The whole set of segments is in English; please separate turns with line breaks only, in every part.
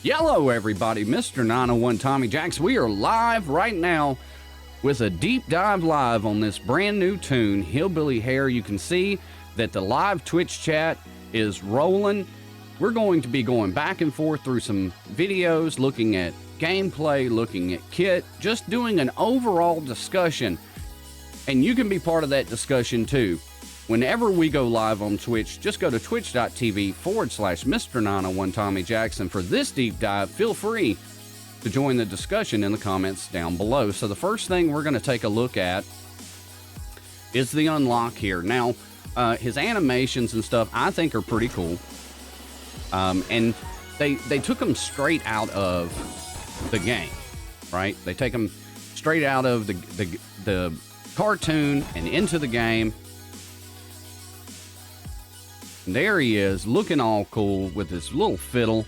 Yellow, everybody. Mr. 901 Tommy Jacks. We are live right now with a deep dive live on this brand new tune, Hillbilly Hare. You can see that the live Twitch chat is rolling. We're going to be going back and forth through some videos, looking at gameplay, looking at kit, just doing an overall discussion. And you can be part of that discussion too. Whenever we go live on Twitch, just go to twitch.tv/Mr. 901 Tommy Jackson. For this deep dive, feel free to join the discussion in the comments down below. So the first thing we're going to take a look at is the unlock here. Now, his animations and stuff I think are pretty cool. And they took them straight out of the game, right? They take them straight out of the cartoon and into the game. And there he is, looking all cool with his little fiddle.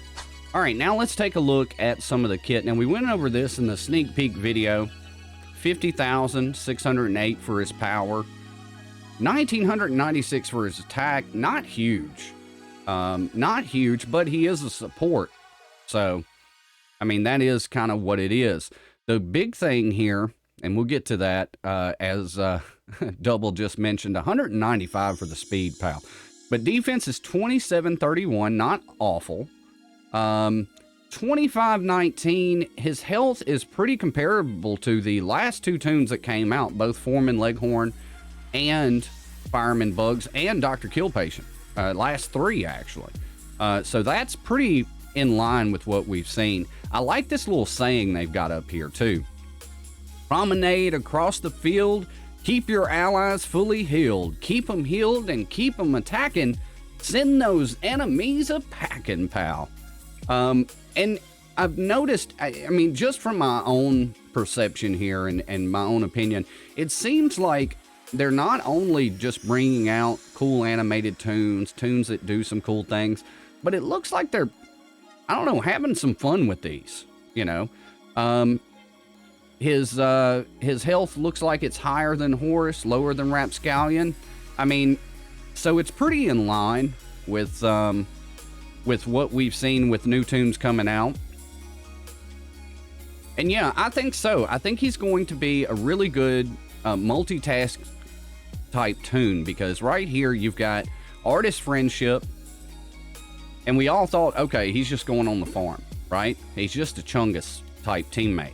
All right, now let's take a look at some of the kit. Now, we went over this in the sneak peek video. 50,608 for his power. 1,996 for his attack. Not huge. Not huge, but he is a support. So, I mean, that is kind of what it is. The big thing here, and we'll get to that as Double just mentioned, 195 for the speed, pal. But defense is 2731, not awful. 2519, his health is pretty comparable to the last two tunes that came out, both Foreman Leghorn and Fireman Bugs and Dr. Kill Patient. Last three, actually. So that's pretty in line with what we've seen. I like this little saying they've got up here, too. Promenade across the field. Keep your allies fully healed. Keep them healed and keep them attacking. Send those enemies a packing, pal. And I've noticed, I mean, just from my own perception here and my own opinion, it seems like they're not only just bringing out cool animated tunes that do some cool things, but it looks like they're, I don't know, having some fun with these, you know. His health looks like it's higher than Horus, lower than Rapscallion. I mean, so it's pretty in line with what we've seen with new tunes coming out. And yeah, I think so. I think he's going to be a really good multitask type tune, because right here you've got artist friendship, and we all thought, okay, he's just going on the farm, right? He's just a Chungus type teammate.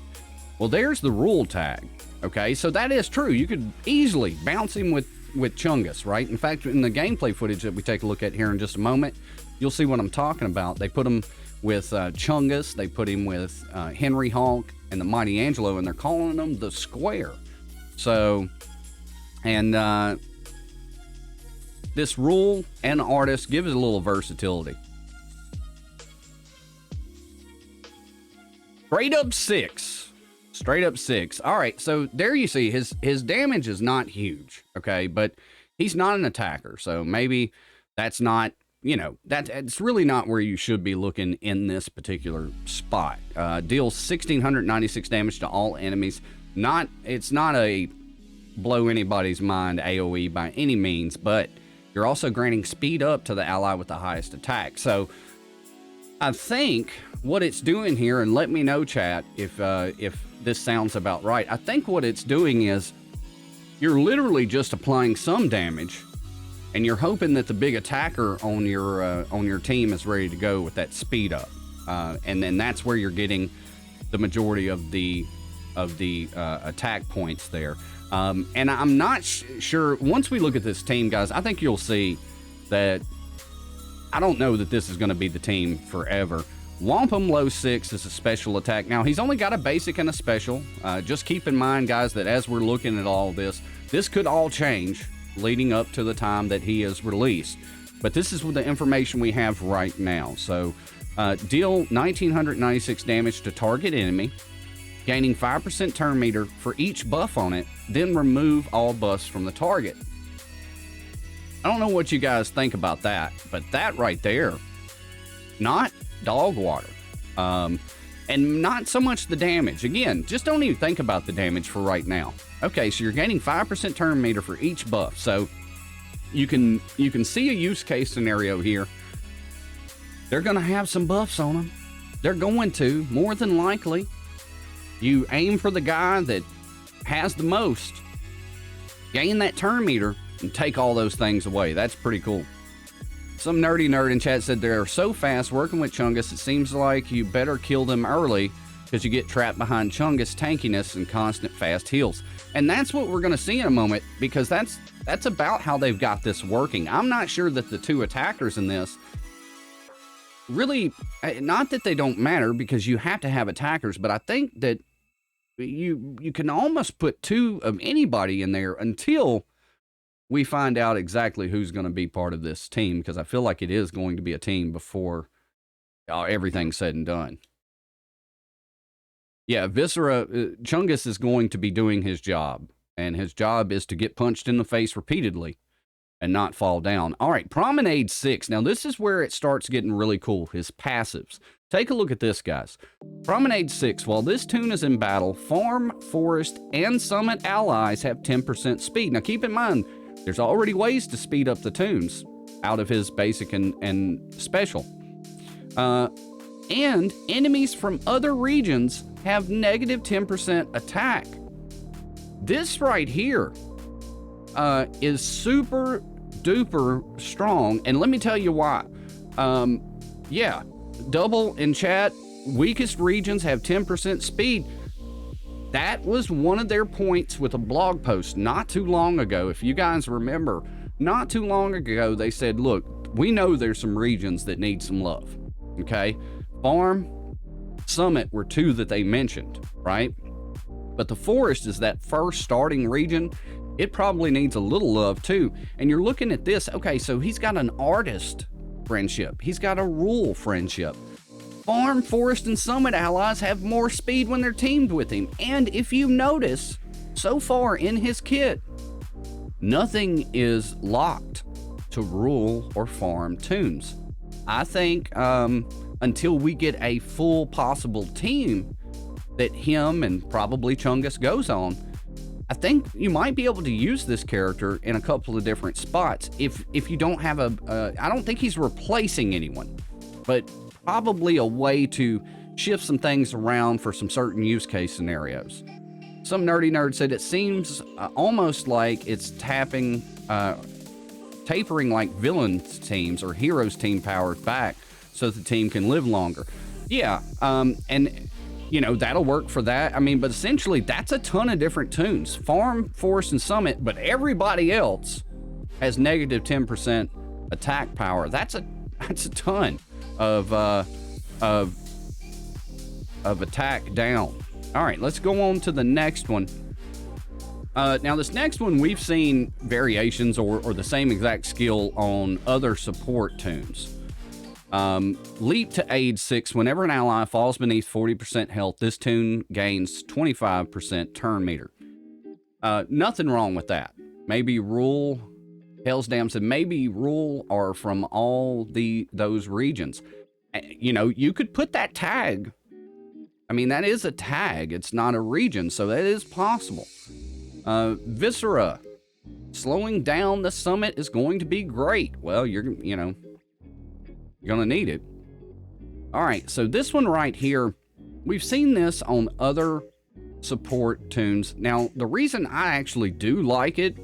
Well, there's the rule tag, okay? So that is true. You could easily bounce him with Chungus, right? In fact, in the gameplay footage that we take a look at here in just a moment, you'll see what I'm talking about. They put him with Chungus, they put him with Henry Hawk and the Mighty Angelo, and they're calling him the Square. So, and this rule and artist gives it a little versatility. Straight up six. All right, so there you see his damage is not huge, okay, but he's not an attacker, so maybe that's not, you know, it's really not where you should be looking in this particular spot. Deals 1,696 damage to all enemies. It's not a blow anybody's mind AoE by any means, but you're also granting speed up to the ally with the highest attack. So I think what it's doing here, and let me know, chat, if this sounds about right. I think what it's doing is you're literally just applying some damage, and you're hoping that the big attacker on your team is ready to go with that speed up, and then that's where you're getting the majority of the attack points there. And I'm not sure. Once we look at this team, guys, I think you'll see that I don't know that this is going to be the team forever. Wampum low 6 is a special attack. Now, he's only got a basic and a special. Just keep in mind, guys, that as we're looking at all this could all change leading up to the time that he is released. But this is the information we have right now. So, deal 1,996 damage to target enemy, gaining 5% turn meter for each buff on it, then remove all buffs from the target. I don't know what you guys think about that, but that right there, not dog water. And not so much the damage. Again, just don't even think about the damage for right now. Okay, so you're gaining 5% turn meter for each buff. So you can see a use case scenario here. They're going to have some buffs on them. They're going to, more than likely. You aim for the guy that has the most, gain that turn meter, and take all those things away. That's pretty cool. Some nerdy nerd in chat said they're so fast working with Chungus, it seems like you better kill them early because you get trapped behind Chungus' tankiness and constant fast heals. And that's what we're going to see in a moment, because that's about how they've got this working. I'm not sure that the two attackers in this really, not that they don't matter, because you have to have attackers, but I think that you can almost put two of anybody in there until we find out exactly who's going to be part of this team, because I feel like it is going to be a team before everything's said and done. Yeah, Viscera, Chungus is going to be doing his job, and his job is to get punched in the face repeatedly and not fall down. All right, Promenade 6. Now, this is where it starts getting really cool, his passives. Take a look at this, guys. Promenade 6, while this Toon is in battle, Farm, Forest, and Summit allies have 10% speed. Now, keep in mind, there's already ways to speed up the Toons out of his basic and special. And enemies from other regions have negative 10% attack. This right here is super duper strong, and let me tell you why. Yeah, double in chat, weakest regions have 10% speed. That was one of their points with a blog post not too long ago. If you guys remember, not too long ago, they said, look, we know there's some regions that need some love, okay? Farm, Summit were two that they mentioned, right? But the Forest is that first starting region. It probably needs a little love too. And you're looking at this, okay, so he's got an artist friendship. He's got a rule friendship. Farm, Forest, and Summit allies have more speed when they're teamed with him. And if you notice, so far in his kit, nothing is locked to rule or farm Toons. I think until we get a full possible team that him and probably Chungus goes on, I think you might be able to use this character in a couple of different spots. If you don't have I don't think he's replacing anyone, but probably a way to shift some things around for some certain use case scenarios. Some nerdy nerd said it seems almost like it's tapering like villains teams or heroes team powers back so that the team can live longer. Yeah, and you know, that'll work for that. I mean, but essentially that's a ton of different Toons. Farm, Forest, and Summit, but everybody else has negative 10% attack power. That's a ton of attack down. All right, let's go on to the next one. Now, this next one, we've seen variations or the same exact skill on other support Toons. Leap to Aid 6. Whenever an ally falls beneath 40% health, this Toon gains 25% turn meter. Nothing wrong with that. Maybe rule, Hell's Dam said, maybe rule are from all those regions. You know, you could put that tag. I mean, that is a tag. It's not a region, so that is possible. Viscera. Slowing down the Summit is going to be great. Well, you're going to need it. All right, so this one right here, we've seen this on other support Toons. Now, the reason I actually do like it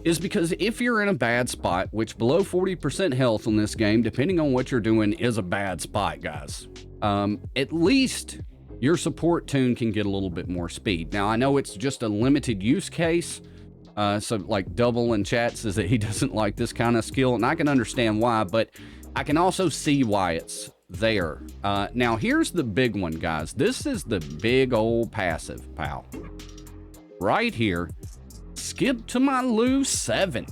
is because if you're in a bad spot, which below 40% health on this game, depending on what you're doing, is a bad spot, guys. At least your support Toon can get a little bit more speed. Now, I know it's just a limited use case. So like Double in chat says that he doesn't like this kind of skill, and I can understand why, but I can also see why it's there. Now, here's the big one, guys. This is the big old passive, pal. Right here. Skip to my Lou 7.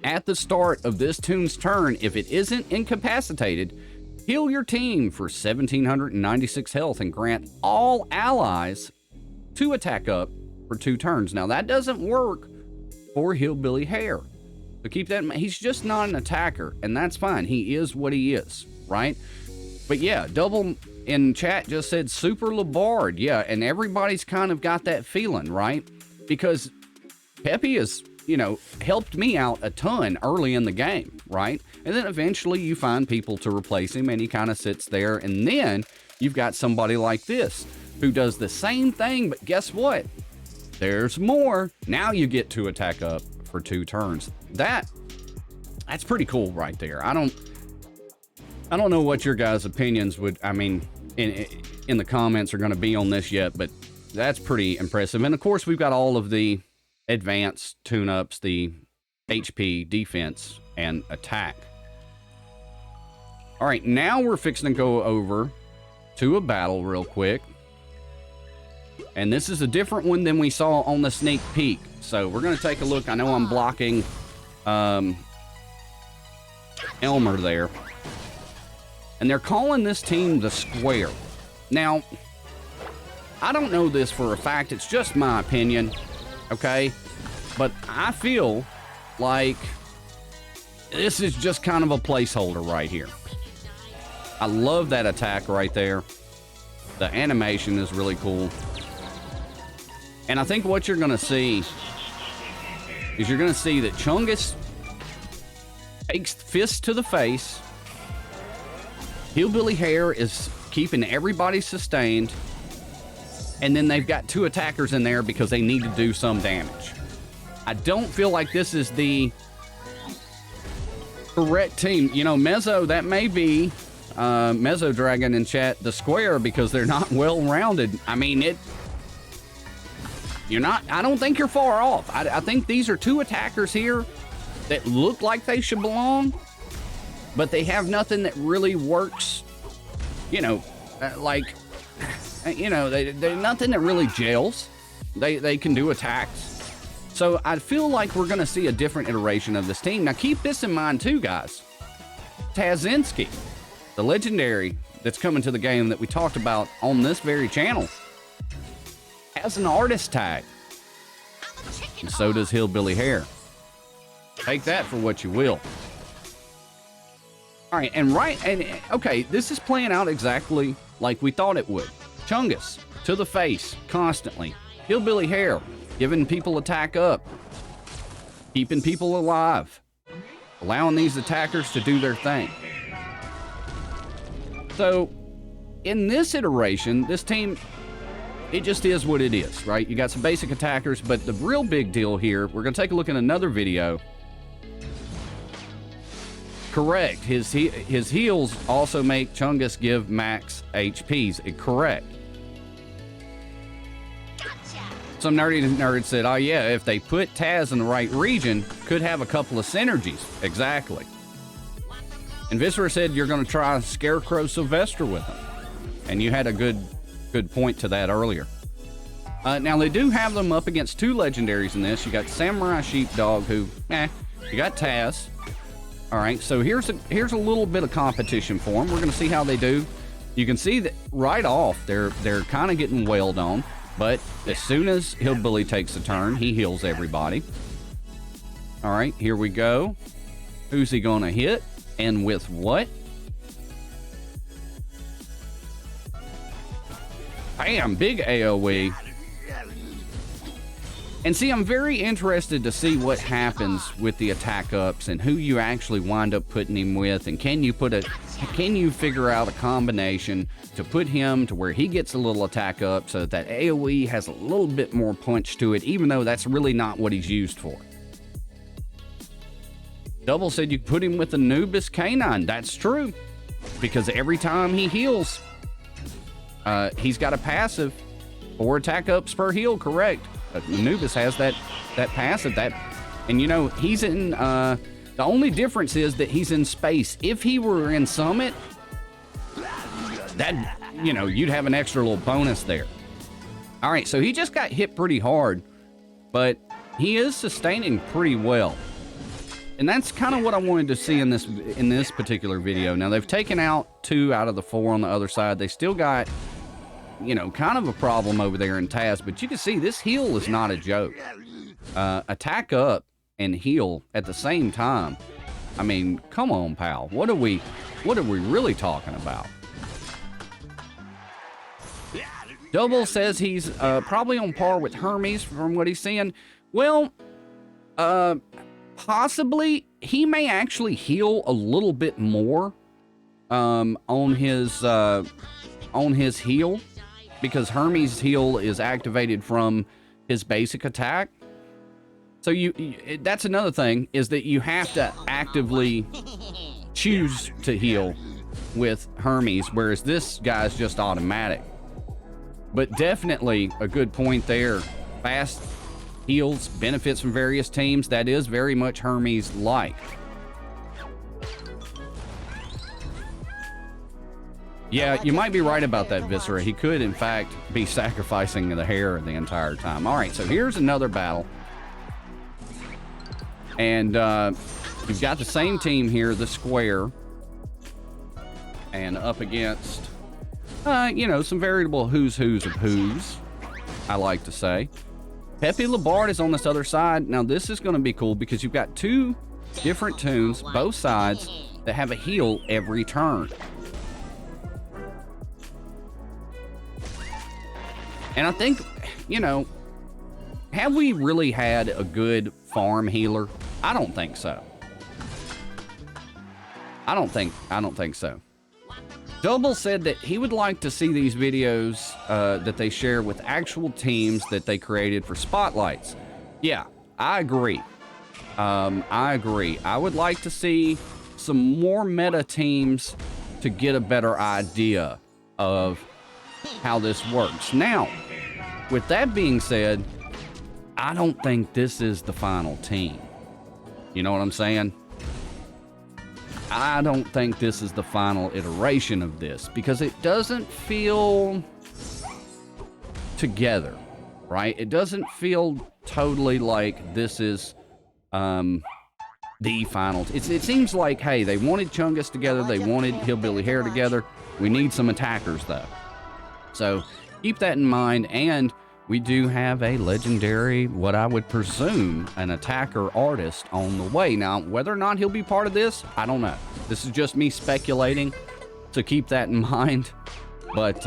At the start of this Toon's turn, if it isn't incapacitated, heal your team for 1,796 health and grant all allies 2 attack up for 2 turns. Now, that doesn't work for Hillbilly Hare. So keep that in mind. He's just not an attacker, and that's fine. He is what he is, right? But yeah, Double in chat just said Super Labard. Yeah, and everybody's kind of got that feeling, right? Because Peppy has, helped me out a ton early in the game. right? And then eventually you find people to replace him, and he kind of sits there. And then you've got somebody like this who does the same thing, but guess what? There's more. Now you get to attack up for 2 turns. That's pretty cool right there. I don't know what your guys' opinions would, I mean, in the comments are going to be on this yet, but that's pretty impressive. And of course, we've got all of the advanced tune-ups, the HP, defense, and attack. All right, now we're fixing to go over to a battle real quick. And this is a different one than we saw on the sneak peek. So we're going to take a look. I know I'm blocking Elmer there. And they're calling this team the Square. Now, I don't know this for a fact. It's just my opinion, okay? But I feel like this is just kind of a placeholder right here. I love that attack right there. The animation is really cool. And I think what you're going to see is you're going to see that Chungus takes fist to the face. Hillbilly Hare is keeping everybody sustained. And then they've got 2 attackers in there because they need to do some damage. I don't feel like this is the correct team. You know, Mezzo, that may be Mezzo Dragon in chat, the Square, because they're not well-rounded. I mean, I don't think you're far off. I think these are 2 attackers here that look like they should belong, but they have nothing that really works, you know, they're nothing that really gels. They can do attacks. So I feel like we're going to see a different iteration of this team. Now keep this in mind too, guys. Tazinski, the legendary that's coming to the game that we talked about on this very channel, has an artist tag, and so does Hillbilly Hare. Take that for what you will. All right, okay, this is playing out exactly like we thought it would. Chungus to the face constantly. Hillbilly Hare giving people attack up, keeping people alive, allowing these attackers to do their thing. So in this iteration, this team, it just is what it is, right? You got some basic attackers, but the real big deal here, we're going to take a look at another video. Correct. His heals also make Chungus give max HPs. Correct. Some nerdy nerd said, oh yeah, if they put Taz in the right region, could have a couple of synergies. Exactly. And Viscera said you're going to try Scarecrow Sylvester with him. And you had a good point to that earlier. Now they do have them up against 2 legendaries in this. You got Samurai Sheepdog, who, you got Taz. All right, so here's a little bit of competition for them. We're going to see how they do. You can see that right off, they're kind of getting wailed on. But as soon as Hillbilly takes a turn, he heals everybody. All right, here we go. Who's he going to hit? And with what? Bam, big AoE. And see, I'm very interested to see what happens with the attack ups and who you actually wind up putting him with, and can you figure out a combination to put him to where he gets a little attack up so that AoE has a little bit more punch to it, even though that's really not what he's used for. Double said you put him with Anubis Canine. That's true, because every time he heals, he's got a passive 4 attack ups per heal. Correct. Anubis has that passive, and you know, he's in, the only difference is that he's in space. If he were in Summit, that, you know, you'd have an extra little bonus there. All right, so he just got hit pretty hard, but he is sustaining pretty well. And that's kind of what I wanted to see in this particular video. Now, they've taken out 2 out of the 4 on the other side. They still got, you know, kind of a problem over there in Taz, but you can see this heal is not a joke. Attack up and heal at the same time. I mean, come on, pal. What are we really talking about? Double says he's probably on par with Hermes from what he's seeing. Well, Possibly, he may actually heal a little bit more on his heal, because Hermes' heal is activated from his basic attack. So that's another thing, is that you have to actively choose to heal with Hermes, whereas this guy's just automatic. But definitely a good point there. Fast heals, benefits from various teams. That is very much Hermes-like. Yeah, you might be right about that, Viscera. He could, in fact, be sacrificing the Hare the entire time. All right, so here's another battle. And you've got the same team here, the Square. And up against, you know, some veritable who's of who's, I like to say. Pepe Labard is on this other side. Now, this is going to be cool because you've got two different Toons, both sides, that have a heal every turn. And I think, you know, have we really had a good farm healer? I don't think so. I don't think so. Double said that he would like to see these videos that they share with actual teams that they created for spotlights. Yeah, I agree. I agree. I would like to see some more meta teams to get a better idea of how this works. Now, with that being said, I don't think this is the final team. You know what I'm saying? I don't think this is the final iteration of this because it doesn't feel together, right? It doesn't feel totally like this is the final. It seems like, hey, they wanted Chungus together. They wanted Hillbilly Hare together. We need some attackers, though. So keep that in mind. And we do have a legendary, what I would presume, an attacker artist on the way. Now, whether or not he'll be part of this, I don't know. This is just me speculating, so keep that in mind. But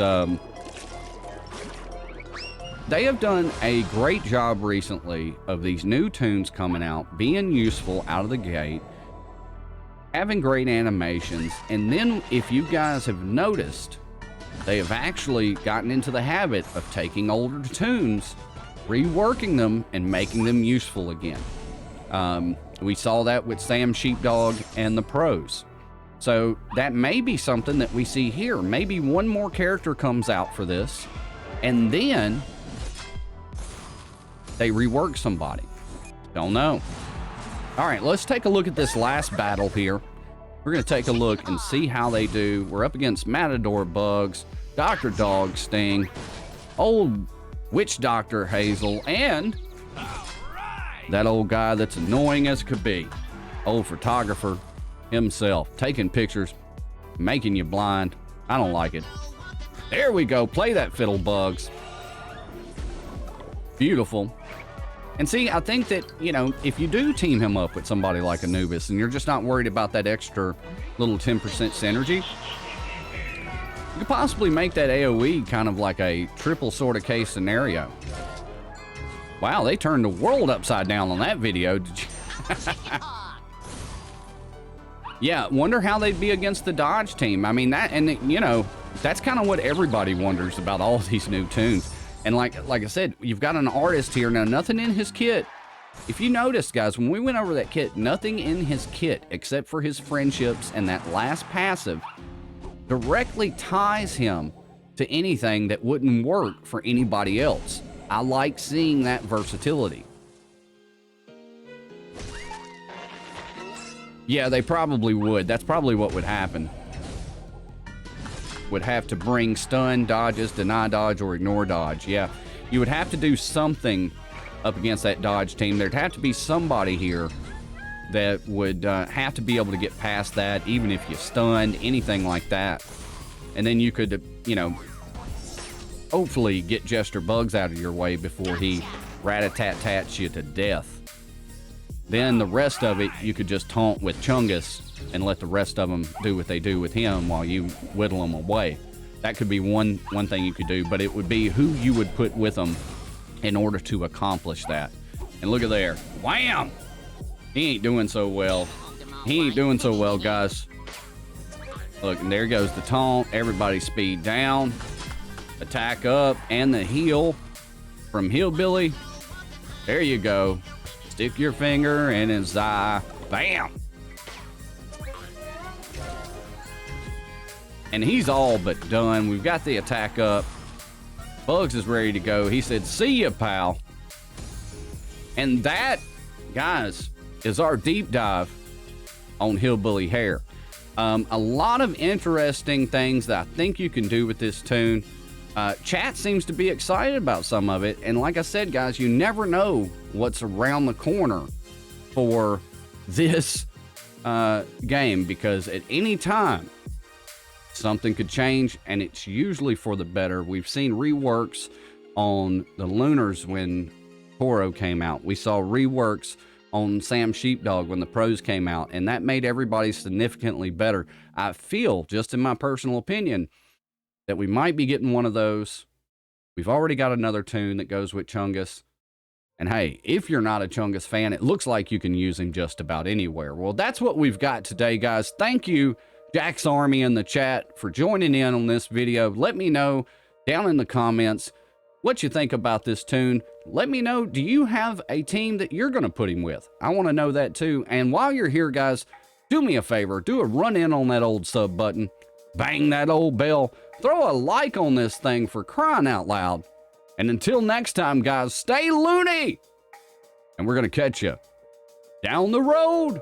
they have done a great job recently of these new tunes coming out, being useful out of the gate, having great animations, and then if you guys have noticed, they have actually gotten into the habit of taking older tunes, reworking them, and making them useful again. We saw that with Sam Sheepdog and the Pros. So that may be something that we see here. Maybe one more character comes out for this, and then they rework somebody. Don't know. All right, let's take a look at this last battle here. We're going to take a look and see how they do. We're up against Matador Bugs, Dr. Dog Sting, old Witch Doctor Hazel, and that old guy that's annoying as could be. Old photographer himself, taking pictures, making you blind. I don't like it. There we go. Play that fiddle, Bugs. Beautiful. And see, I think that, you know, if you do team him up with somebody like Anubis and you're just not worried about that extra little 10% synergy, you could possibly make that AoE kind of like a triple sort of case scenario. Wow, they turned the world upside down on that video. Did you? Yeah, wonder how they'd be against the Dodge team. I mean, that, and you know, that's kind of what everybody wonders about all these new tunes. And like I said, you've got an artist here. Now, nothing in his kit. If you noticed, guys, when we went over that kit, nothing in his kit except for his friendships and that last passive directly ties him to anything that wouldn't work for anybody else. I like seeing that versatility. Yeah, they probably would. That's probably what would happen. Would have to bring stun, dodges, deny dodge, or ignore dodge. Yeah, you would have to do something up against that Dodge team. There'd have to be somebody here that would have to be able to get past that, even if you stunned, anything like that. And then you could, you know, hopefully get Jester Bugs out of your way before he rat-a-tat-tats you to death. Then the rest of it, you could just taunt with Chungus and let the rest of them do what they do with him while you whittle them away. That could be one thing you could do, but it would be who you would put with them in order to accomplish that. And look at there. Wham! He ain't doing so well. He ain't doing so well, guys. Look, and there goes the taunt. Everybody speed down. Attack up. And the heal from Hillbilly. There you go. Stick your finger in his eye. Bam! And he's all but done. We've got the attack up. Bugs is ready to go. He said, see ya, pal. And that, guys, is our deep dive on Hillbilly Hare. A lot of interesting things that I think you can do with this tune. Chat seems to be excited about some of it. And like I said, guys, you never know what's around the corner for this game, because at any time, something could change, and it's usually for the better. We've seen reworks on the Lunars when Toro came out. We saw reworks on Sam Sheepdog when the pros came out, and that made everybody significantly better. I feel, just in my personal opinion, that we might be getting one of those. We've already got another tune that goes with Chungus. And hey, if you're not a Chungus fan, it looks like you can use him just about anywhere. Well, that's what we've got today, guys. Thank you, Jack's Army in the chat, for joining in on this video. Let me know down in the comments what you think about this tune. Let me know, do you have a team that you're going to put him with? I want to know that too. And while you're here, guys, do me a favor. Do a run in on that old sub button. Bang that old bell. Throw a like on this thing, for crying out loud. And until next time, guys, stay loony. And we're going to catch you down the road.